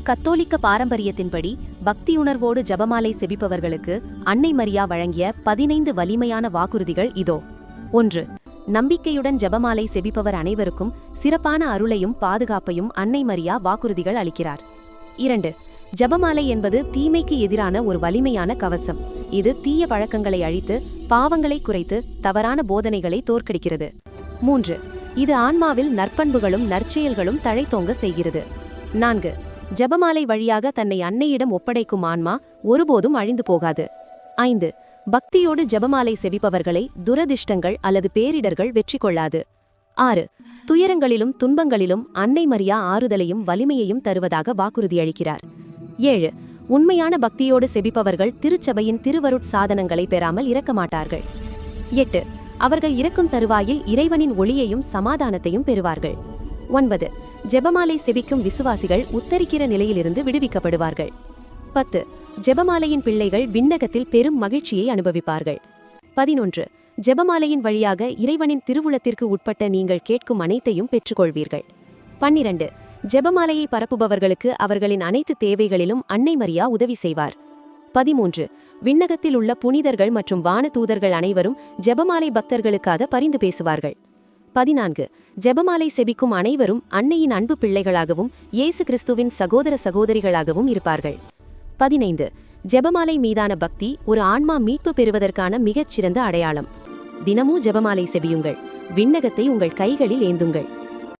கத்தோலிக்க பாரம்பரியத்தின்படி பக்தியுணர்வோடு ஜெபமாலை செபிப்பவர்களுக்கு அன்னை மரியா வழங்கிய 15 வலிமையான வாக்குறுதிகள் இதோ. 1. நம்பிக்கையுடன் ஜெபமாலை செபிப்பவர் அனைவருக்கும் சிறப்பான அருளையும் பாதுகாப்பையும் அன்னை மரியா வாக்குறுதிகள் அளிக்கிறார். 2. ஜெபமாலை என்பது தீமைக்கு எதிரான ஒரு வலிமையான கவசம். இது தீய பழக்கங்களை அழித்து பாவங்களை குறைத்து தவறான போதனைகளை தோற்கடிக்கிறது. 3. இது ஆன்மாவில் நற்பண்புகளும் நற்செயல்களும் தழைத்தோங்க செய்கிறது. 4. ஜெபமாலை வழியாக தன்னை அன்னையிடம் ஒப்படைக்கும் ஆன்மா ஒருபோதும் அழிந்து போகாது. 5. பக்தியோடு ஜெபமாலை செபிப்பவர்களை துரதிர்ஷ்டங்கள் அல்லது பேரிடர்கள் வெற்றி கொள்ளாது. 6. துயரங்களிலும் துன்பங்களிலும் அன்னை மரியா ஆறுதலையும் வலிமையையும் தருவதாக வாக்குறுதி அளிக்கிறார். 7. உண்மையான பக்தியோடு செபிப்பவர்கள் திருச்சபையின் திருவருட் சாதனங்களை பெறாமல் இறக்க மாட்டார்கள். 8. அவர்கள் இறக்கும் தருவாயில் இறைவனின் ஒளியையும் சமாதானத்தையும் பெறுவார்கள். 9. ஜெபமாலை செபிக்கும் விசுவாசிகள் உத்தரிக்கிற நிலையிலிருந்து விடுவிக்கப்படுவார்கள். 10. ஜெபமாலையின் பிள்ளைகள் விண்ணகத்தில் பெரும் மகிழ்ச்சியை அனுபவிப்பார்கள். 11. ஜெபமாலையின் வழியாக இறைவனின் திருவுளத்திற்கு உட்பட்ட நீங்கள் கேட்கும் அனைத்தையும் பெற்றுக்கொள்வீர்கள். 12. ஜெபமாலையை பரப்புபவர்களுக்கு அவர்களின் அனைத்து தேவைகளிலும் அன்னை மரியா உதவி செய்வார். 13. விண்ணகத்தில் உள்ள புனிதர்கள் மற்றும் வான தூதர்கள் அனைவரும் ஜெபமாலை பக்தர்களுக்காக பரிந்து பேசுவார்கள். 14. ஜெபமாலை செபிக்கும் அனைவரும் அன்னையின் அன்பு பிள்ளைகளாகவும் இயேசு கிறிஸ்துவின் சகோதர சகோதரிகளாகவும் இருப்பார்கள். 15. ஜெபமாலை மீதான பக்தி ஒரு ஆன்மா மீட்பு பெறுவதற்கான மிகச்சிறந்த அடையாளம். தினமும் ஜெபமாலை செபியுங்கள். விண்ணகத்தை உங்கள் கைகளில் ஏந்துங்கள்.